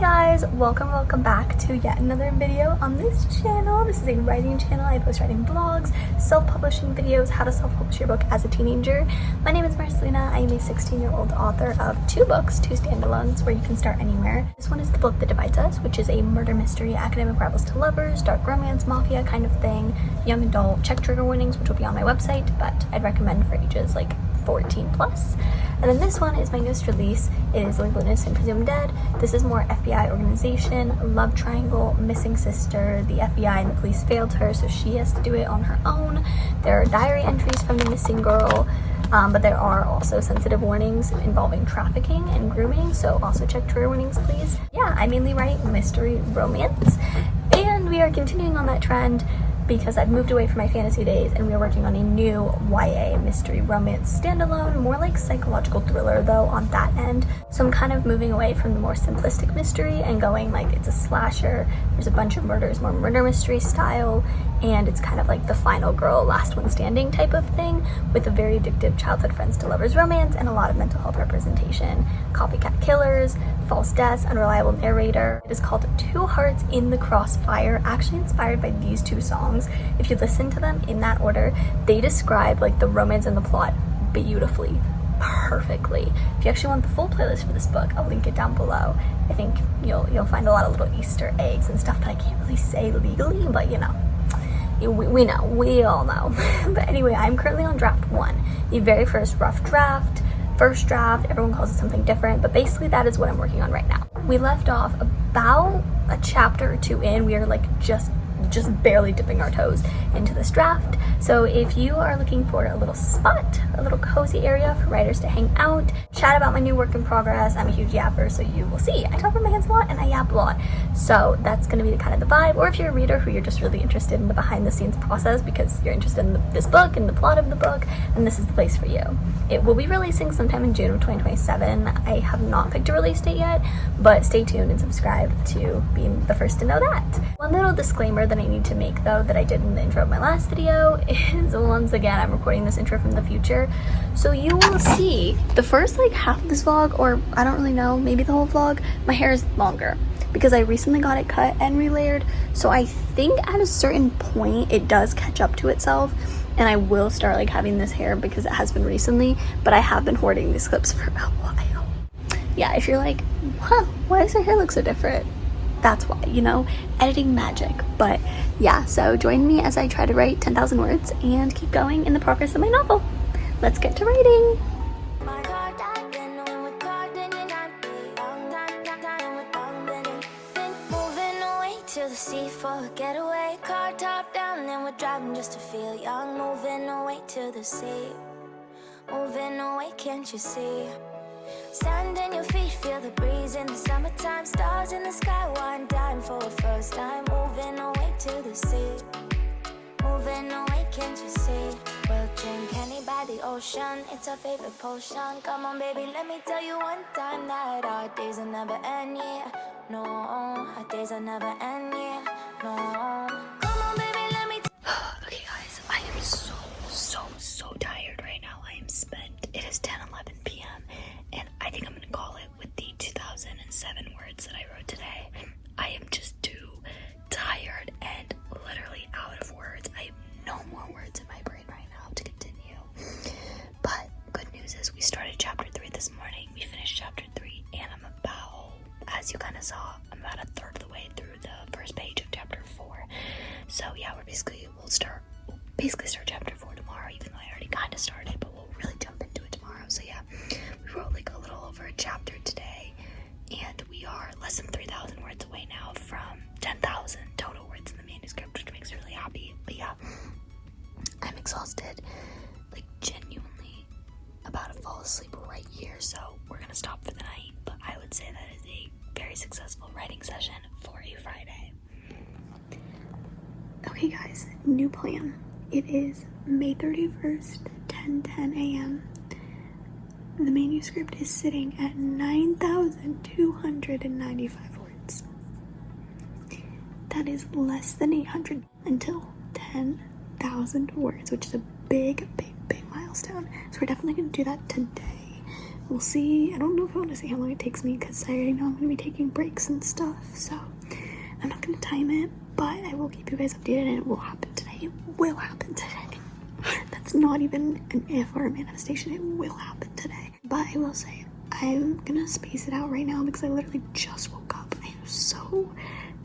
guys, welcome back to yet another video on this channel. This is a writing channel. I post writing vlogs, self-publishing videos, how to self-publish your book as a teenager. My name is Marcelina. I am a 16-year-old author of 2 books, 2 standalones where you can start anywhere. This one is The Book That Divides Us, which is a murder mystery, academic rivals to lovers, dark romance, mafia kind of thing, young adult. Check trigger warnings, which will be on my website, but I'd recommend for ages like 14 plus. And then this one is my newest release. It is Labeled Innocent Presumed Dead. This is more FBI organization, love triangle, missing sister. The FBI and the police failed her, so she has to do it on her own. There are diary entries from the missing girl, but there are also sensitive warnings involving trafficking and grooming, so also check trigger warnings, please. Yeah, I mainly write mystery romance, and we are continuing on that trend because I've moved away from my fantasy days and we're working on a new YA mystery romance standalone, more like psychological thriller though on that end. So I'm kind of moving away from the more simplistic mystery and going like it's a slasher, there's a bunch of murders, more murder mystery style, and it's kind of like the final girl, last one standing type of thing with a very addictive childhood friends to lovers romance and a lot of mental health representation, copycat killers, false deaths, unreliable narrator. It is called Two Hearts in the Crossfire, actually inspired by these 2 songs. If you listen to them in that order, they describe like the romance and the plot beautifully, perfectly. If you actually want the full playlist for this book, I'll link it down below. I think you'll find a lot of little Easter eggs and stuff that I can't really say legally, but you know, we all know. But anyway, I'm currently on draft 1, the very first rough draft. First draft, everyone calls it something different, but basically that is what I'm working on right now. We left off about a chapter or 2 in. We are like just barely dipping our toes into this draft. So if you are looking for a little spot, a little cozy area for writers to hang out, chat about my new work in progress. I'm a huge yapper, so you will see I talk with my hands a lot and I yap a lot. So that's going to be the kind of the vibe. Or if you're a reader who you're just really interested in the behind the scenes process because you're interested in this book and the plot of the book, then this is the place for you. It will be releasing sometime in June of 2027. I have not picked a release date yet, but stay tuned and subscribe to be the first to know that. One little disclaimer that I need to make though, that I did in the intro of my last video, is once again I'm recording this intro from the future, so you will see the first like half of this vlog, or I don't really know, maybe the whole vlog, my hair is longer because I recently got it cut and relayered. So I think at a certain point it does catch up to itself and I will start like having this hair because it has been recently, but I have been hoarding these clips for a while. Yeah, if you're like, huh, why does her hair look so different? That's why, you know, editing magic. But yeah, so join me as I try to write 10,000 words and keep going in the progress of my novel. Let's get to writing. To the sea for a getaway, car top down and we're driving just to feel young. Moving away to the sea, moving away, can't you see? Sand in your feet, feel the breeze in the summertime. Stars in the sky, one dime for a first time. Moving away to the sea, moving away, can't you see? We'll drink honey by the ocean, it's our favorite potion. Come on baby, let me tell you one time that our days will never end, yeah. No, our days will never end, yeah. No, come on baby, let me Okay guys, I am so tired right now. I am spent. It is 10:11 p.m. and I think I'm gonna call it with the 2007 words that I wrote today. I am just too tired and literally out of words. I have no more words in my brain right now to continue. But good news is we started chapter 3 this morning. We finished chapter 3 and I'm about, as you kind of saw, I'm about a third of the way through the first page of chapter 4. So yeah, we'll basically start chapter 4 tomorrow, even though I already kind of started, but we'll really jump into it tomorrow. So yeah, we wrote like a little over a chapter today, and we are less than 3,000 words away now from 10,000 total words in the manuscript, which makes me really happy. But yeah, I'm exhausted, like genuinely about to fall asleep right here, so we're gonna stop for the night. But I would say that is a very successful writing session for a Friday. Okay guys, new plan. It is May 31st, 10:10 a.m. The manuscript is sitting at 9,295 words. That is less than 800 until 10,000 words, which is a big milestone. So we're definitely going to do that today. we'll see. I don't know if I want to say how long it takes me because I already know I'm going to be taking breaks and stuff, so I'm not going to time it, but I will keep you guys updated and it will happen today. It will happen today. That's not even an if or a manifestation. It will happen today. But I will say, I'm going to space it out right now because I literally just woke up. I am so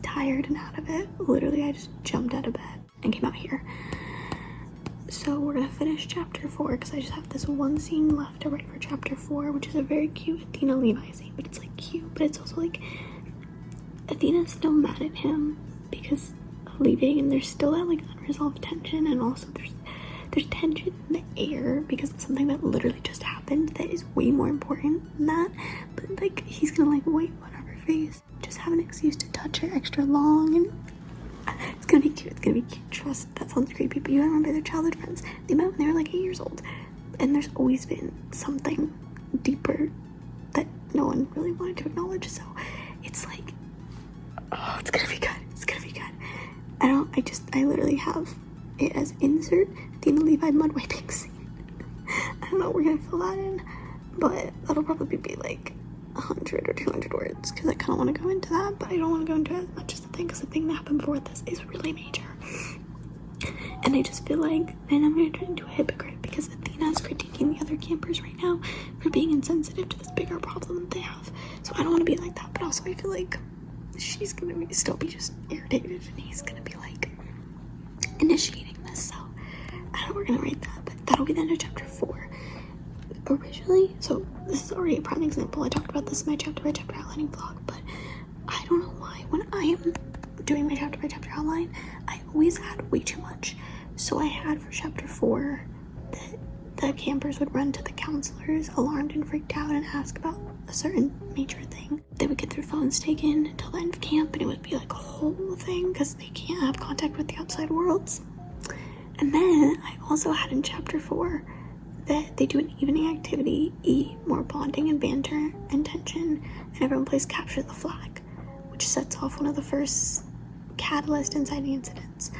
tired and out of it. Literally, I just jumped out of bed and came out here. So we're gonna finish chapter 4 because I just have this one scene left to write for chapter 4, which is a very cute Athena Levi scene, but it's like cute, but it's also like Athena's still mad at him because of leaving, and there's still that like unresolved tension, and also there's tension in the air because of something that literally just happened that is way more important than that. But like he's gonna like wipe one of her face, just have an excuse to touch her extra long, and it's gonna be cute. It's gonna be cute. Trust, that sounds creepy, but you remember their childhood friends. They met when they were like 8 years old, and there's always been something deeper that no one really wanted to acknowledge. So it's like, oh, it's gonna be good. It's gonna be good. I literally have it as insert Athena Levi mud wiping scene. I don't know what we're gonna fill that in, but that'll probably be like 100 or 200 words because I kind of want to go into that, but I don't want to go into it as much as the thing, because the thing that happened before this is really major, and I just feel like then I'm going to turn into a hypocrite because Athena is critiquing the other campers right now for being insensitive to this bigger problem that they have. So I don't want to be like that, but also I feel like she's going to still be just irritated and he's going to be like initiating this. So I don't know, we're going to write that, but that'll be the end of chapter 4. Originally, so this is already a prime example. I talked about this in my chapter by chapter outlining vlog, but I don't know why when I am doing my chapter by chapter outline, I always had way too much. So I had for chapter 4 that the campers would run to the counselors alarmed and freaked out and ask about a certain major thing. They would get their phones taken until the end of camp, and it would be like a whole thing because they can't have contact with the outside worlds. And then I also had in chapter 4 that they do an evening activity, eat, more bonding and banter and tension, and everyone plays capture the flag, which sets off one of the first catalyst inciting incidents.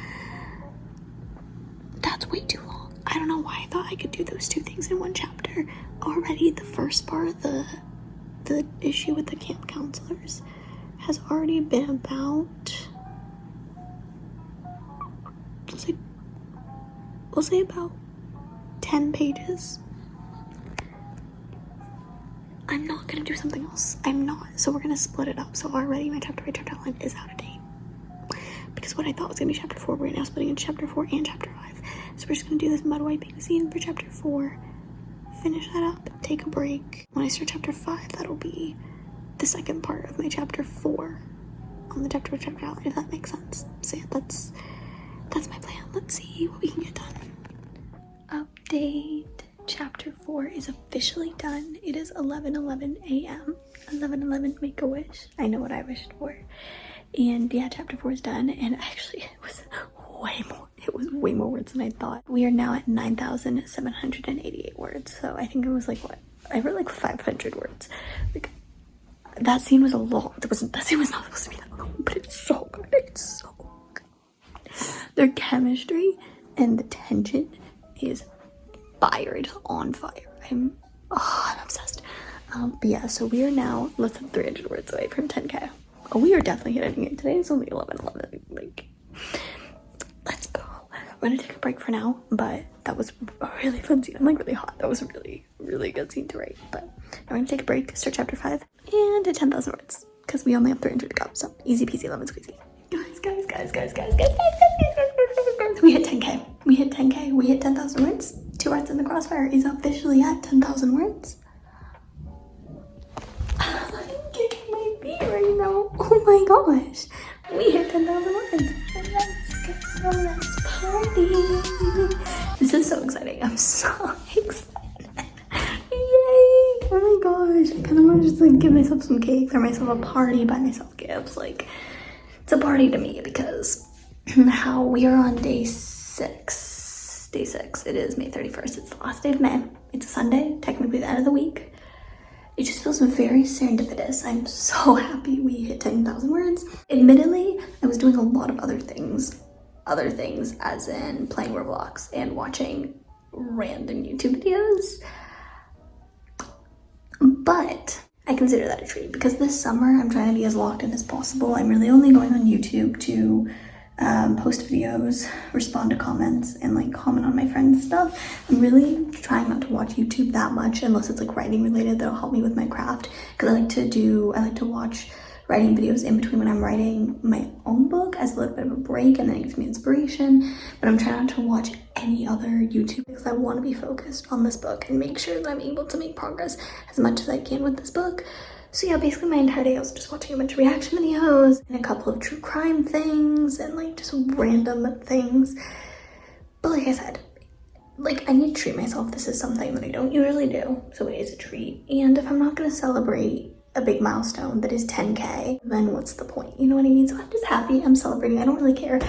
That's way too long. I don't know why I thought I could do those 2 things in one chapter. Already the first part, the issue with the camp counselors, has already been about, we'll say about 10 pages. I'm not gonna do something else. I'm not. So we're gonna split it up. So already my chapter by chapter outline is out of date. Because what I thought was gonna be chapter 4, we're now splitting into chapter 4 and chapter 5. So we're just gonna do this mud wiping scene for chapter 4, finish that up, take a break. When I start chapter 5, that'll be the second part of my chapter 4 on the chapter by chapter outline, if that makes sense. So yeah, that's my plan. Let's see what we can get done. Update. Chapter 4 is officially done. It is 11:11 a.m. 11:11, make a wish. I know what I wished for. And yeah, chapter 4 is done, and actually it was way more words than I thought. We are now at 9,788 words, so I think it was like, what? I wrote like 500 words. Like, that scene was a lot. That scene was not supposed to be that long, but it's so good. It's so good. Their chemistry and the tension is fire. It is on fire. I'm obsessed. But yeah, so we are now less than 300 words away from 10k. Oh, we are definitely hitting it. Today is only 11:11. Like, let's go. We're gonna take a break for now, but that was a really fun scene. I'm like really hot. That was a really good scene to write. But now we're gonna take a break, start chapter 5, and at 10,000 words because we only have 300 to go. So easy peasy, lemon squeezy. Guys. We hit 10k. We hit 10k. We hit 10,000 words. 2 Hearts in the Crossfire is officially at 10,000 words. I'm kicking my feet right now. Oh my gosh. We hit 10,000 words. Let's party. This is so exciting. I'm so excited. Yay. Oh my gosh. I kind of want to just like give myself some cake, throw myself a party, buy myself gifts. Like, it's a party to me because how we are on day 6. Day 6. It is May 31st. It's the last day of May. It's a Sunday, technically the end of the week. It just feels very serendipitous. I'm so happy we hit 10,000 words. Admittedly, I was doing a lot of other things as in playing Roblox and watching random YouTube videos. But I consider that a treat because this summer I'm trying to be as locked in as possible. I'm really only going on YouTube to post videos, respond to comments, and like comment on my friends' stuff. I'm really trying not to watch YouTube that much unless it's like writing related that'll help me with my craft, because I like to watch writing videos in between when I'm writing my own book as a little bit of a break, and then it gives me inspiration. But I'm trying not to watch any other YouTube because I want to be focused on this book and make sure that I'm able to make progress as much as I can with this book. So yeah, basically my entire day I was just watching a bunch of reaction videos and a couple of true crime things and like just random things. But like I said, like I need to treat myself. This is something that I don't usually do, so it is a treat. And if I'm not going to celebrate a big milestone that is 10K, then what's the point? You know what I mean? So I'm just happy. I'm celebrating. I don't really care.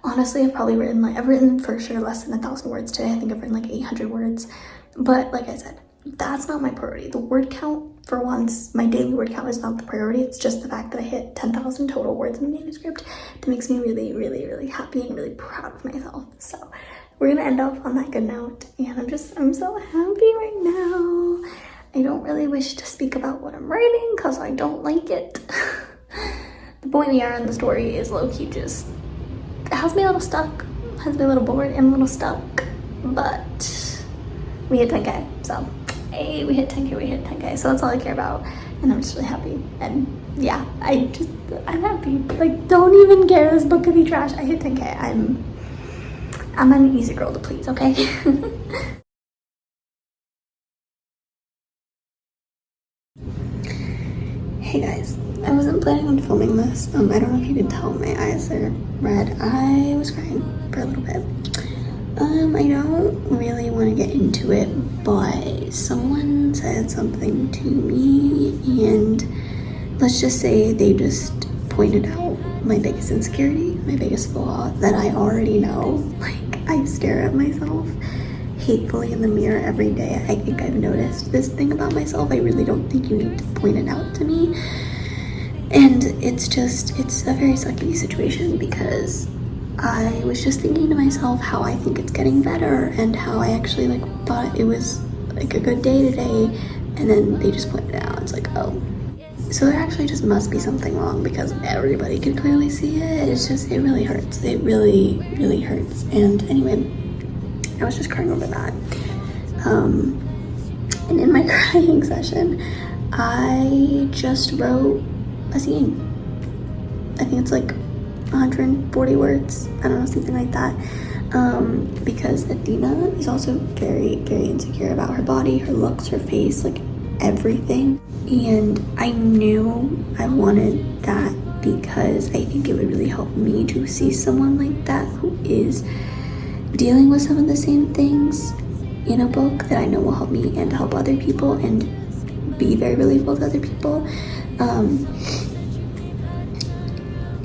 Honestly, I've written for sure less than 1,000 words today. I think I've written like 800 words. But like I said, that's not my priority. The word count, for once, my daily word count is not the priority. It's just the fact that I hit 10,000 total words in the manuscript that makes me really, really, really happy and really proud of myself. So we're gonna end off on that good note. And I'm so happy right now. I don't really wish to speak about what I'm writing because I don't like it. The boy in the yarn, the story is low-key just, it has me a little stuck, has me a little bored and a little stuck, but we hit 10K, so hey, we hit 10K, so that's all I care about, and I'm just really happy. And yeah, I'm happy. Like, don't even care, this book could be trash. I hit 10K. I'm an easy girl to please, okay? Hey guys, I wasn't planning on filming this. I don't know if you can tell, my eyes are red. I was crying for a little bit. I don't really want to get into it, but someone said something to me, and let's just say they just pointed out my biggest insecurity, my biggest flaw that I already know. Like, I stare at myself hatefully in the mirror every day. I think I've noticed this thing about myself. I really don't think you need to point it out to me. And it's a very sucky situation because I was just thinking to myself how I think it's getting better and how I actually like thought it was like a good day today, and then they just pointed it out. It's like, oh, so there actually just must be something wrong because everybody can clearly see it. It really hurts. It really, really hurts. And anyway, I was just crying over that. And in my crying session, I just wrote a scene. I think it's like 140 words. I don't know, something like that. Because Athena is also very, very insecure about her body, her looks, her face, like everything. And I knew I wanted that because I think it would really help me to see someone like that who is dealing with some of the same things in a book that I know will help me and help other people and be very relatable to other people.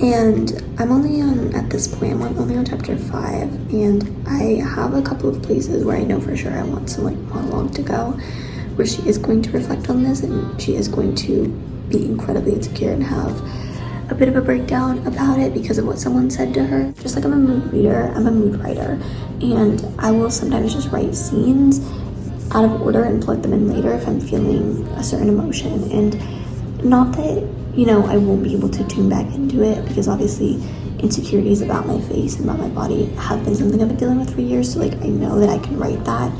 And I'm only at this point, I'm only on chapter 5, and I have a couple of places where I know for sure I want some like monologue to go, where she is going to reflect on this and she is going to be incredibly insecure and have a bit of a breakdown about it because of what someone said to her. Just like I'm a mood reader, I'm a mood writer, and I will sometimes just write scenes out of order and plug them in later if I'm feeling a certain emotion. And not that, you know, I won't be able to tune back into it, because obviously insecurities about my face and about my body have been something I've been dealing with for years. So like I know that I can write that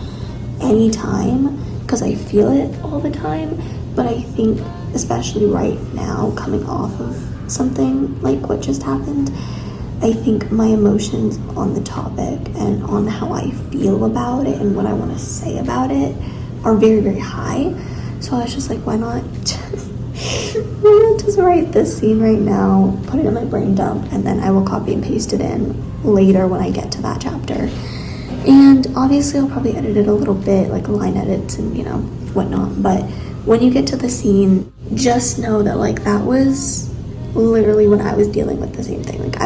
anytime because I feel it all the time. But I think especially right now, coming off of something like what just happened, I think my emotions on the topic and on how I feel about it and what I want to say about it are very, very high. So I was just like, why not just write this scene right now, put it in my brain dump, and then I will copy and paste it in later when I get to that chapter. And obviously I'll probably edit it a little bit, like line edits and, you know, whatnot. But when you get to the scene, just know that like that was literally when I was dealing with the same thing. Like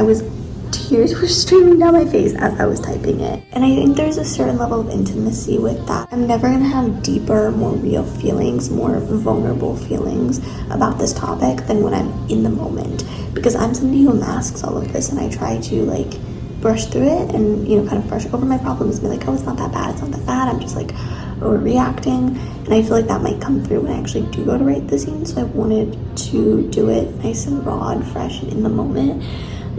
tears were streaming down my face as I was typing it. And I think there's a certain level of intimacy with that. I'm never gonna have deeper, more real feelings, more vulnerable feelings about this topic than when I'm in the moment, because I'm somebody who masks all of this, and I try to like brush through it and, you know, kind of brush over my problems and be like, oh, it's not that bad, I'm just like, overreacting, and I feel like that might come through when I actually do go to write the scene. So I wanted to do it nice and raw and fresh and in the moment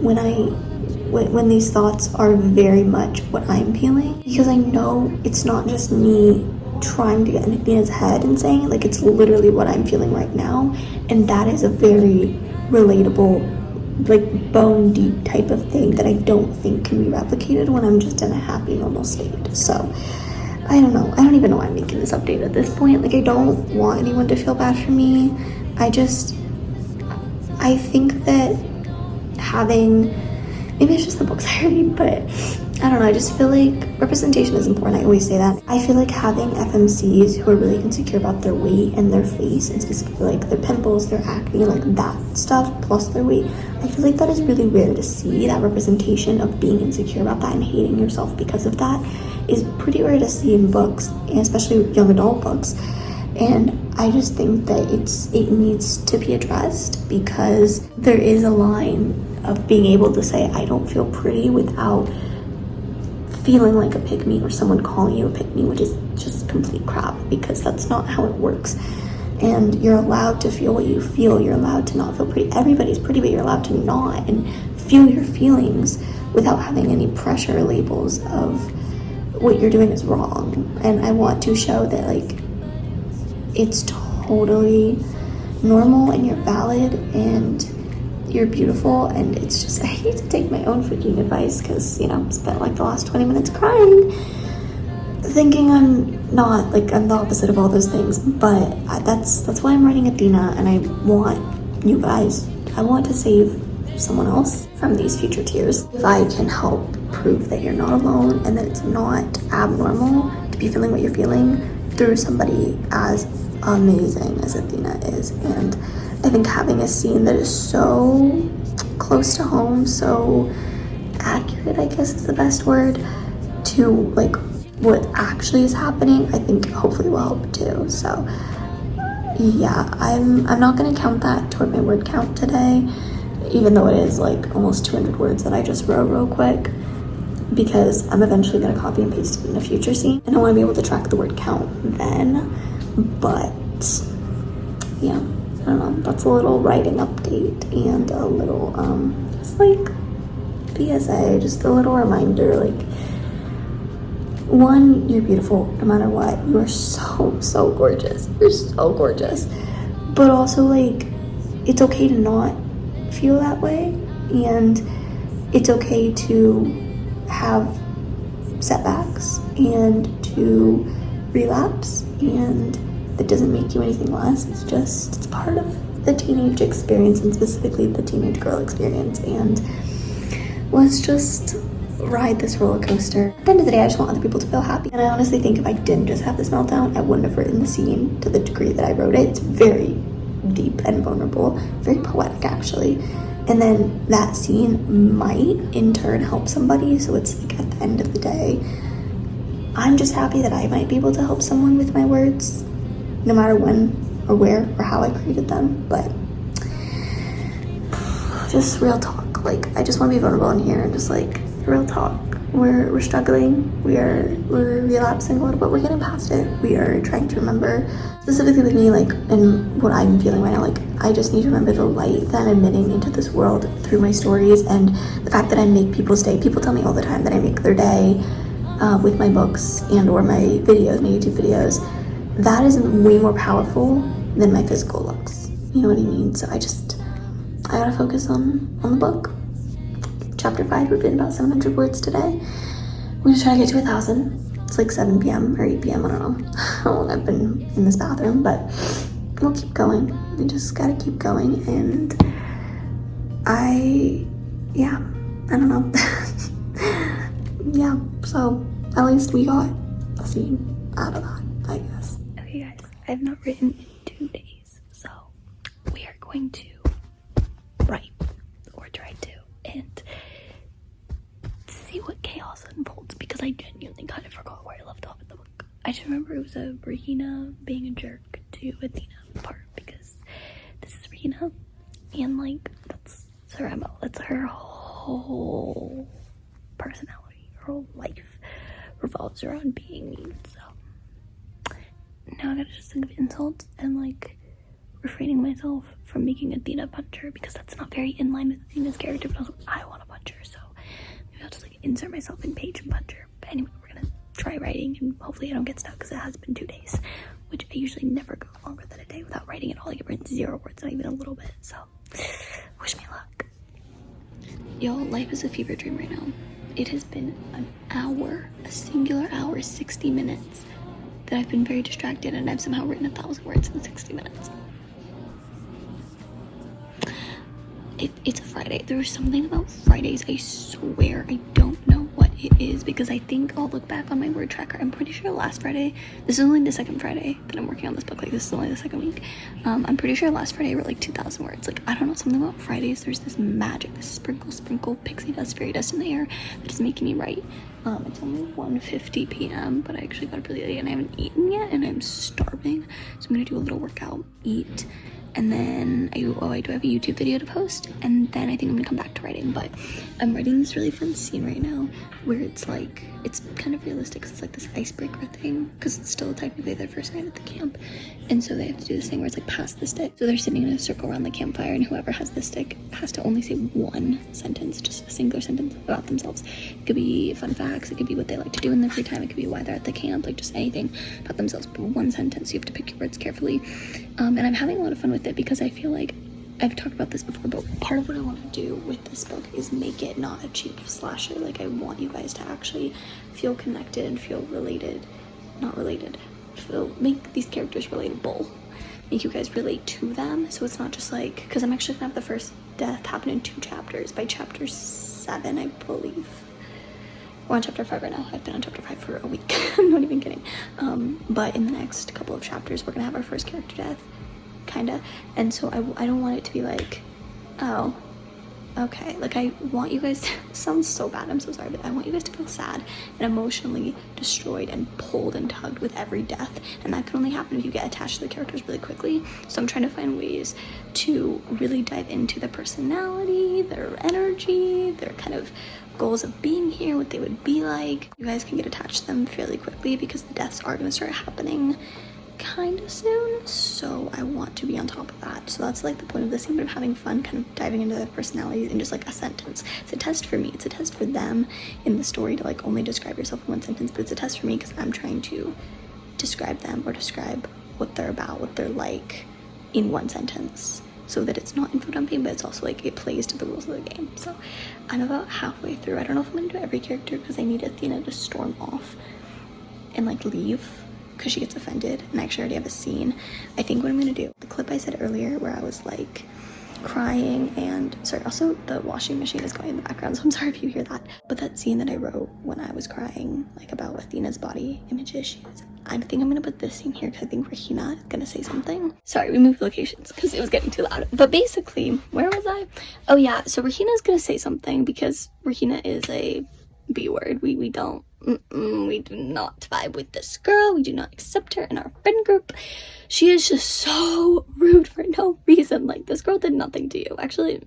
when these thoughts are very much what I'm feeling, because I know it's not just me trying to get in Athena's head and saying it, like it's literally what I'm feeling right now, and that is a very relatable, like bone deep type of thing that I don't think can be replicated when I'm just in a happy normal state. So I don't know, I don't even know why I'm making this update at this point. Like I don't want anyone to feel bad for me. I think that having, maybe it's just the books I read, but I don't know, I just feel like representation is important. I always say that. I feel like having FMCs who are really insecure about their weight and their face, and specifically like their pimples, their acne, like that stuff, plus their weight, I feel like that is really rare to see. That representation of being insecure about that and hating yourself because of that is pretty rare to see in books, and especially young adult books. And I just think that it needs to be addressed, because there is a line of being able to say I don't feel pretty without feeling like a pick-me or someone calling you a pick-me, which is just complete crap, because that's not how it works. And you're allowed to feel what you feel. You're allowed to not feel pretty. Everybody's pretty, but you're allowed to not and feel your feelings without having any pressure labels of what you're doing is wrong. And I want to show that like it's totally normal and you're valid and you're beautiful. And it's just, I hate to take my own freaking advice, because you know, spent like the last 20 minutes crying thinking I'm not, like I'm the opposite of all those things, but that's why I'm writing Athena. And I want you guys, I want to save someone else from these future tears. If I can help prove that you're not alone and that it's not abnormal to be feeling what you're feeling through somebody as amazing as Athena is. And I think having a scene that is so close to home, so accurate, I guess is the best word, to like what actually is happening, I think hopefully will help too. So yeah, I'm not gonna count that toward my word count today, even though it is like almost 200 words that I just wrote real quick, because I'm eventually gonna copy and paste it in a future scene, and I want to be able to track the word count then. But yeah, I don't know, that's a little writing update and a little just like PSA, just a little reminder, like, one, you're beautiful no matter what. You are so gorgeous. You're so gorgeous. But also, like, it's okay to not feel that way, and it's okay to have setbacks and to relapse, and that doesn't make you anything less. It's part of the teenage experience, and specifically the teenage girl experience. And let's just ride this roller coaster. At the end of the day, I just want other people to feel happy. And I honestly think if I didn't just have this meltdown, I wouldn't have written the scene to the degree that I wrote it. It's very deep and vulnerable, very poetic actually. And then that scene might in turn help somebody. So it's like at the end of the day, I'm just happy that I might be able to help someone with my words, no matter when or where or how I created them. But just real talk, like I just want to be vulnerable in here and just like real talk. We're struggling, we're relapsing a little bit, we're getting past it. We are trying to remember, specifically with me, like, and what I'm feeling right now, like I just need to remember the light that I'm emitting into this world through my stories, and the fact that I make people's day. People tell me all the time that I make their day with my books and or my videos, my YouTube videos. That is way more powerful than my physical looks, you know what I mean? So I gotta focus on the book. Chapter 5, we've written about 700 words today. We're gonna try to get to 1,000. It's like 7 p.m. or 8 p.m. I don't know how long I've been in this bathroom, but we'll keep going. We just gotta keep going. And I don't know. Yeah, so at least we got a scene out of that, I guess. Okay guys, I've not written in 2 days, so we are going to write, or try to, and see what chaos unfolds, because I genuinely kind of forgot where I left off in the book. I just remember it was a Regina being a jerk to Athena part, because this is Regina, and like that's her MO. That's her whole personality. Her whole life revolves around being mean. So now I gotta just think of insults and like refraining myself from making Athena punch her, because that's not very in line with Athena's character, but also I want to punch her, so maybe I'll just like insert myself in page and punch her. But anyway, we're gonna try writing and hopefully I don't get stuck, because it has been 2 days, which I usually never go longer than a day without writing at all. Like, I've written 0 words, not even a little bit, so wish me luck. Y'all, life is a fever dream right now. It has been an hour, a singular hour, 60 minutes that I've been very distracted, and I've somehow written 1,000 words in 60 minutes. It's a Friday. There's something about Fridays, I swear, I don't know what it is, because I think I'll look back on my word tracker. I'm pretty sure last Friday, this is only the second Friday that I'm working on this book, like this is only the second week. I'm pretty sure last Friday I wrote like 2,000 words. Like, I don't know, something about Fridays, there's this magic, this sprinkle, pixie dust, fairy dust in the air that is making me write. It's only 1:50 p.m, but I actually got up really late and I haven't eaten yet and I'm starving. So I'm gonna do a little workout, eat, and then I do have a YouTube video to post, and then I think I'm gonna come back to writing. But I'm writing this really fun scene right now where it's like, it's kind of realistic, because it's like this icebreaker thing, because it's still technically their first night at the camp, and so they have to do this thing where it's like pass the stick. So they're sitting in a circle around the campfire, and whoever has the stick has to only say one sentence, just a singular sentence about themselves. It could be fun facts, it could be what they like to do in their free time, it could be why they're at the camp, like just anything about themselves, but one sentence. You have to pick your words carefully, and I'm having a lot of fun with it, because I feel like I've talked about this before, but part of what I want to do with this book is make it not a cheap slasher. Like, I want you guys to actually feel connected and feel make these characters relatable, make you guys relate to them. So it's not just like, because I'm actually gonna have the first death happen in 2 chapters. By chapter 7, I believe. We're on chapter 5 right now. I've been on chapter 5 for a week. I'm not even kidding. But in the next couple of chapters, we're gonna have our first character death, kinda. And so I don't want it to be like, oh, okay. Like, I want you guys to, sounds so bad, I'm so sorry, but I want you guys to feel sad and emotionally destroyed and pulled and tugged with every death, and that can only happen if you get attached to the characters really quickly. So I'm trying to find ways to really dive into their personality, their energy, their kind of goals of being here, what they would be like. You guys can get attached to them fairly quickly, because the deaths are going to start happening kind of soon, so I want to be on top of that. So that's like the point of this scene, but I'm having fun kind of diving into their personalities in just like a sentence. It's a test for me, it's a test for them in the story to like only describe yourself in one sentence, but it's a test for me because I'm trying to describe them or describe what they're about, what they're like in one sentence, so that it's not info dumping, but it's also like it plays to the rules of the game. So I'm about halfway through. I don't know if I'm gonna do every character, because I need Athena to storm off and like leave, because she gets offended, and I actually already have a scene. I think what I'm gonna do, the clip I said earlier where I was like crying, and sorry, also the washing machine is going in the background, so I'm sorry if you hear that, but that scene that I wrote when I was crying like about Athena's body image issues, I think I'm gonna put this scene here because I think Regina is gonna say something. Sorry, we moved locations because it was getting too loud, but basically, where was I? Oh yeah, so Regina's gonna say something, because Regina is a B word. We do not vibe with this girl. We do not accept her in our friend group. She is just so rude for no reason. Like, this girl did nothing to you. Actually,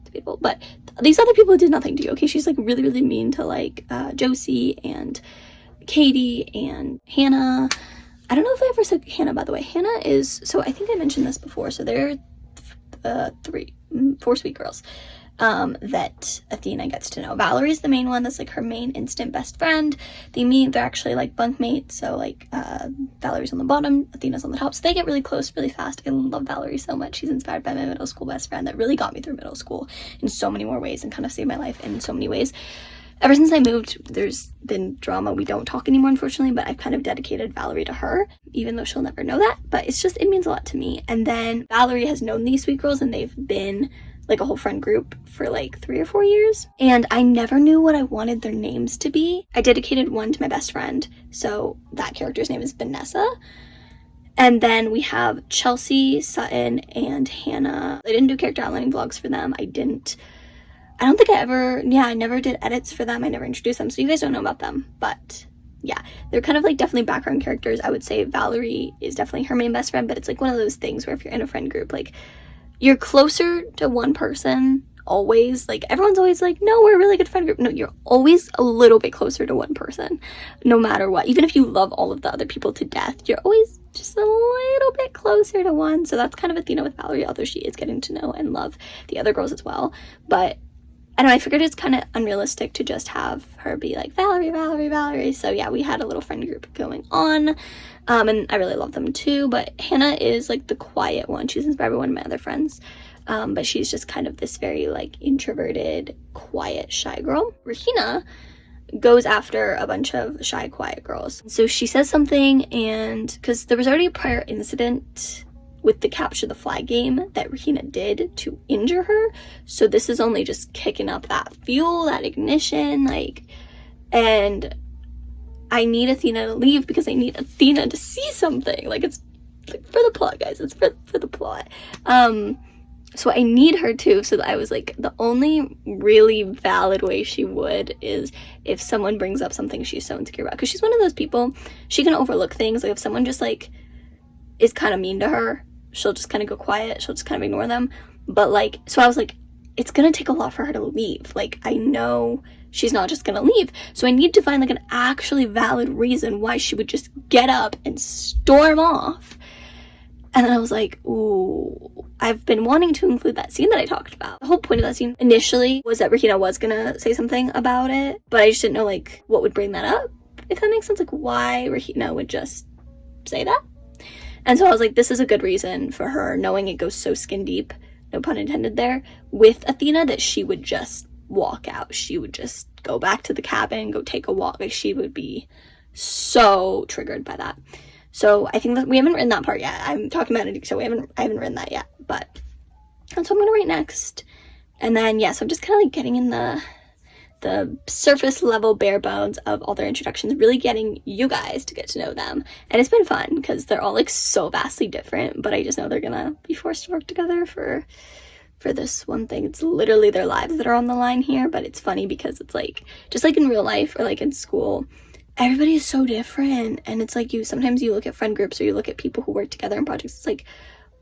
debatable, but these other people did nothing to you, okay? She's like really, really mean to like Josie and Katie and Hannah. I don't know if I ever said Hannah, by the way. Hannah is, so I think I mentioned this before, so they're 4 sweet girls that Athena gets to know. Valerie's the main one, that's like her main instant best friend. They meet, they're actually like bunkmates, so like Valerie's on the bottom, Athena's on the top, so they get really close really fast. I love Valerie so much. She's inspired by my middle school best friend that really got me through middle school in so many more ways and kind of saved my life in so many ways. Ever since I moved, there's been drama. We don't talk anymore, unfortunately, but I've kind of dedicated Valerie to her, even though she'll never know that, but it's just, it means a lot to me. And then Valerie has known these sweet girls, and they've been like a whole friend group for like 3 or 4 years, and I never knew what I wanted their names to be. I dedicated one to my best friend, so that character's name is Vanessa. And then we have Chelsea, Sutton, and Hannah. I didn't do character outlining vlogs for them. I don't think I never did edits for them. I never introduced them, so you guys don't know about them, but yeah, they're kind of like definitely background characters. I would say Valerie is definitely her main best friend, but it's like one of those things where if you're in a friend group, like, you're closer to one person always. Like, everyone's always like, no, we're a really good friend group. No, you're always a little bit closer to one person, no matter what. Even if you love all of the other people to death, you're always just a little bit closer to one. So that's kind of Athena with Valerie, although she is getting to know and love the other girls as well. But I don't know, I figured it's kind of unrealistic to just have her be like, Valerie, Valerie, Valerie. So yeah, we had a little friend group going on. And I really love them too. But Hannah is like the quiet one. She's inspired by one of my other friends. But she's just kind of this very like introverted, quiet, shy girl. Rahina goes after a bunch of shy, quiet girls. So she says something, and because there was already a prior incident with the capture the flag game that Rahina did to injure her, so this is only just kicking up that fuel, that ignition, like, and I need Athena to leave because I need Athena to see something. Like, it's like for the plot, guys. It's for the plot. So I need her to. So I was like, the only really valid way she would is if someone brings up something she's so insecure about, because she's one of those people, she can overlook things. Like if someone just like is kind of mean to her, she'll just kind of go quiet, she'll just kind of ignore them. But like, so I was like, it's gonna take a lot for her to leave. Like, I know she's not just gonna leave, so I need to find like an actually valid reason why she would just get up and storm off. And then I was like, ooh, I've been wanting to include that scene that I talked about. The whole point of that scene initially was that Rahina was gonna say something about it, but I just didn't know like what would bring that up, if that makes sense. Like why Rahina would just say that. And so I was like, this is a good reason for her, knowing it goes so skin deep, no pun intended there, with Athena, that she would just walk out. She would just go back to the cabin, go take a walk. Like she would be so triggered by that. So I think that we haven't written that part yet. I'm talking about it, so I haven't written that yet, but that's what I'm gonna write next. And then yeah, so I'm just kind of like getting in the surface level bare bones of all their introductions, really getting you guys to get to know them. And it's been fun because they're all like so vastly different, but I just know they're gonna be forced to work together for this one thing. It's literally their lives that are on the line here, but it's funny because it's like, just like in real life or like in school, everybody is so different. And it's like sometimes you look at friend groups or you look at people who work together in projects, it's like,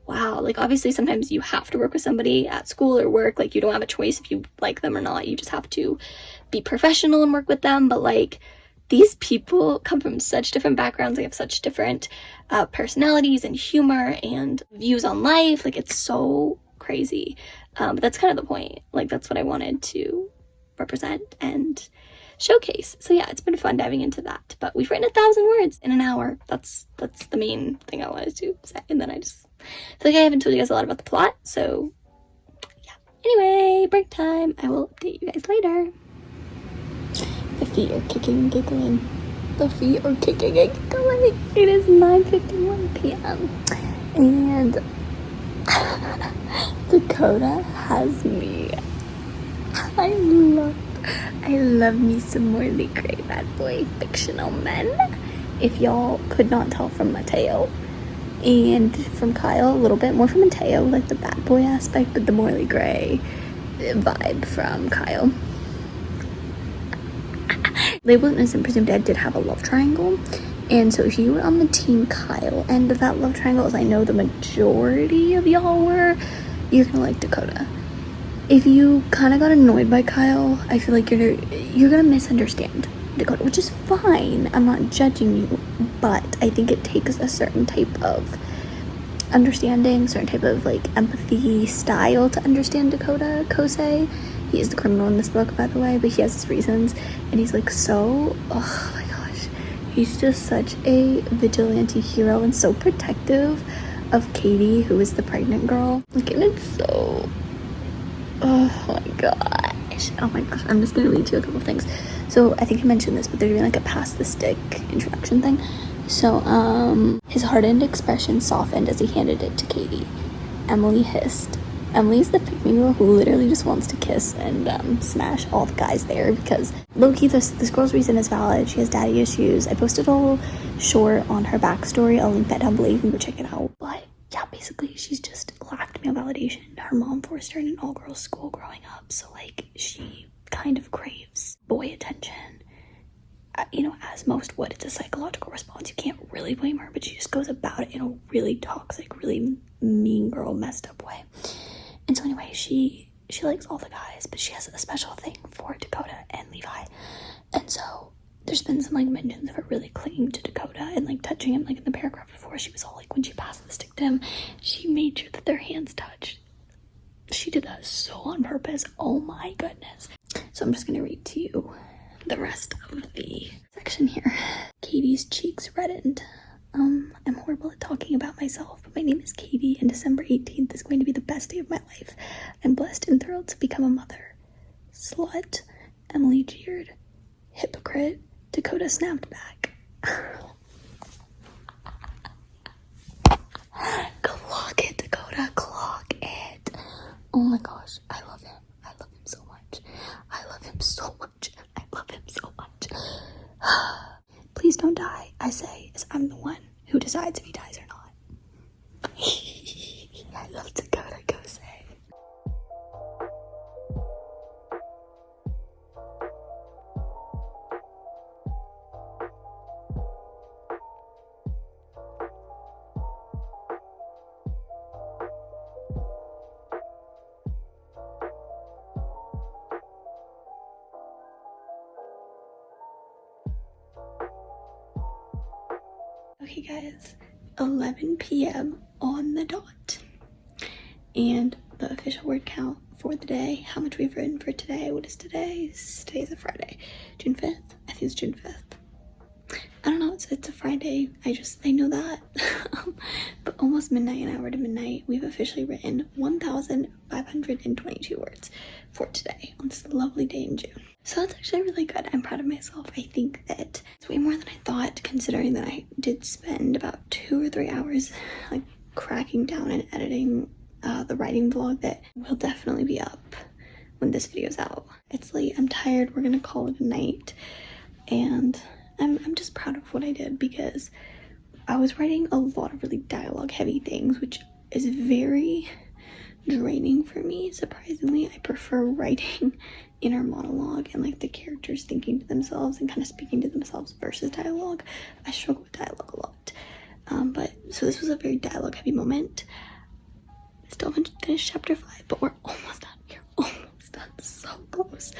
wow, like obviously sometimes you have to work with somebody at school or work, like you don't have a choice if you like them or not, you just have to be professional and work with them. But like these people come from such different backgrounds, they have such different personalities and humor and views on life, like it's so crazy. But that's kind of the point, like that's what I wanted to represent and showcase. So yeah, it's been fun diving into that, but we've written 1,000 words in an hour. That's the main thing I wanted to say, and then I just feel like I haven't told you guys a lot about the plot, so yeah. Anyway, break time. I will update you guys later. The feet are kicking and giggling. The feet are kicking and giggling. It is 9:51 p.m. and Dakota has me. I love me some Morley Gray bad boy fictional men. If y'all could not tell from Mateo and from Kyle, a little bit more from Mateo, like the bad boy aspect, but the Morley Gray vibe from Kyle. Labeled Innocent Presumed Dead did have a love triangle, and so if you were on the team Kyle end of that love triangle, as I know the majority of y'all were, you're gonna like Dakota. If you kind of got annoyed by Kyle, I feel like you're gonna misunderstand Dakota, which is fine. I'm not judging you, but I think it takes a certain type of understanding, certain type of like empathy style to understand Dakota Kosei. He is the criminal in this book, by the way, but he has his reasons, and he's like so, oh my gosh, he's just such a vigilante hero and so protective of Katie, who is the pregnant girl. Like, and it's so, oh my gosh, I'm just gonna read you a couple things. So I think I mentioned this, but they're doing like a pass the stick introduction thing. So his hardened expression softened as he handed it to Katie. Emily hissed. Emily's the pick-me girl who literally just wants to kiss and smash all the guys there, because low-key this girl's reason is valid. She has daddy issues. I posted a whole short on her backstory. I'll link that down below. You can go check it out. But yeah, basically she's just lacked male validation. Her mom forced her in an all-girls school growing up, so like she kind of craves boy attention. You know, as most would. It's a psychological response. You can't really blame her, but she just goes about it in a really toxic, really mean girl, messed up way. And so anyway, she likes all the guys, but she has a special thing for Dakota and Levi. And so there's been some like mentions of her really clinging to Dakota and like touching him. Like in the paragraph before, she was all like, when she passed the stick to him, she made sure that their hands touched. She did that so on purpose. Oh my goodness. So I'm just gonna read to you the rest of the section here. Katie's cheeks reddened. I'm horrible at talking about myself, but my name is Katie, and December 18th is going to be the best day of my life. I'm blessed and thrilled to become a mother. Slut, Emily jeered. Hypocrite, Dakota snapped back. Clock it, Dakota, clock it. Oh my gosh, I love him. I love him so much. I love him so much. I love him so much. Please don't die, I say, as I'm the one who decides if he dies or not. I love Dakota, go say. Okay guys, 11 p.m. on the dot, and the official word count for the day, how much we've written for today. What is today? Today's a Friday. June 5th? I think it's June 5th. I don't know, it's a Friday. I know that. But almost midnight, an hour to midnight, we've officially written 1,522 words for today on this lovely day in June. So that's actually really good. I'm proud of myself. I think that it's way more than I thought, considering that I did spend about 2 or 3 hours like cracking down and editing the writing vlog that will definitely be up when this video's out. It's late, I'm tired, we're gonna call it a night, and I'm just proud of what I did, because I was writing a lot of really dialogue heavy things, which is very draining for me. Surprisingly, I prefer writing inner monologue and like the characters thinking to themselves and kind of speaking to themselves versus dialogue. I struggle with dialogue a lot. But so this was a very dialogue heavy moment. Still haven't finished chapter 5, but we're almost done. We're almost done. So close.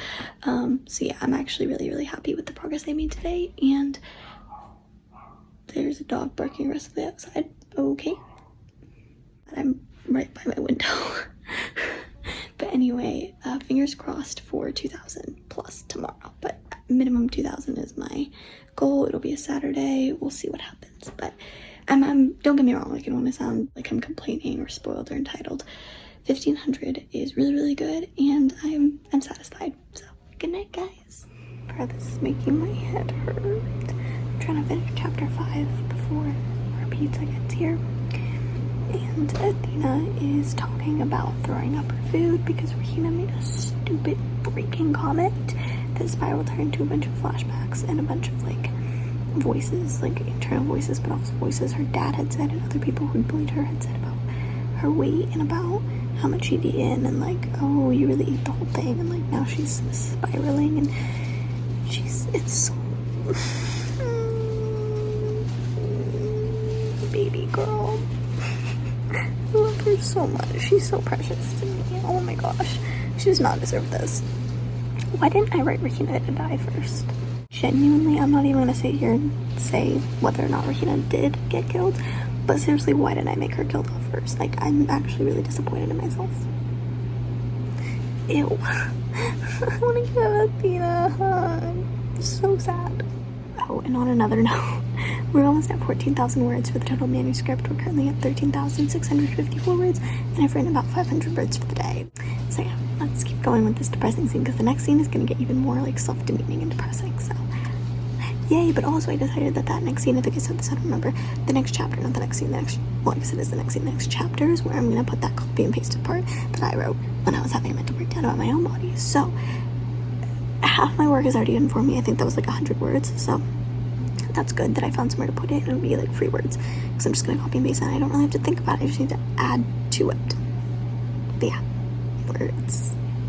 So yeah, I'm actually really happy with the progress I made today, and there's a dog barking aggressively outside. Okay. I'm right by my window. But anyway, fingers crossed for 2,000 plus tomorrow, but minimum 2,000 is my goal. It'll be a Saturday. We'll see what happens, but I'm don't get me wrong, like I don't want to sound like I'm complaining or spoiled or entitled. 1,500 is really good, and I'm satisfied. So good night, guys. This is making my head hurt. I'm trying to finish chapter 5 before our pizza gets here. And Athena is talking about throwing up her food because Regina made a stupid freaking comment that spiraled her into a bunch of flashbacks and a bunch of like voices, like internal voices, but also voices her dad had said and other people who bullied her had said about her weight and about how much she'd eaten, and like, oh, you really ate the whole thing, and like now she's spiraling, and it's so baby girl. I love her so much. She's so precious to me. Oh my gosh. She does not deserve this. Why didn't I write Regina to die first? Genuinely, I'm not even going to sit here and say whether or not Regina did get killed, but seriously, why didn't I make her killed off first? Like, I'm actually really disappointed in myself. Ew. I want to give Athena a hug. So sad. Oh, and on another note, we're almost at 14,000 words for the total manuscript. We're currently at 13,654 words, and I've written about 500 words for the day. So yeah, let's keep going with this depressing scene, because the next scene is going to get even more like self-demeaning and depressing, so yay. But also I decided that next scene, I think I said this, I don't remember, the next chapter, not the next scene, well, I guess it is the next scene, the next chapter is where I'm going to put that copy and pasted part that I wrote when I was having a mental breakdown about my own body. So half my work is already done for me. I think that was like 100 words, so that's good that I found somewhere to put it. It'll be like free words, because I'm just going to copy and paste it. I don't really have to think about it. I just need to add to it. But yeah,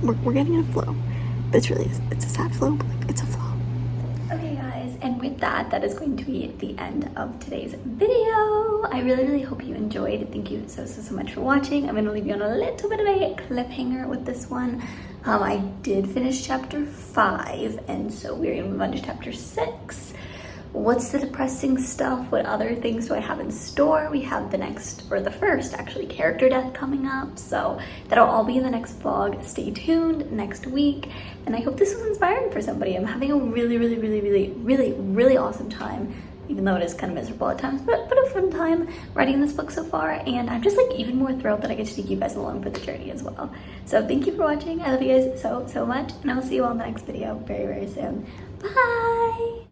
we're getting in a flow, but it's a sad flow, but like it's a flow. Okay guys, and with that is going to be the end of today's video. you. I really hope you enjoyed. Thank you so much for watching. I'm gonna leave you on a little bit of a cliffhanger with this one. I did finish chapter 5, and so we're gonna move on to chapter 6. What's the depressing stuff? What other things do I have in store? We have the first actually character death coming up, so that'll all be in the next vlog. Stay tuned next week, and I hope this was inspiring for somebody. I'm having a really awesome time, even though it is kind of miserable at times, but a fun time writing this book so far, and I'm just like even more thrilled that I get to take you guys along for the journey as well. So thank you for watching. I love you guys so much, and I will see you all in the next video very soon. Bye!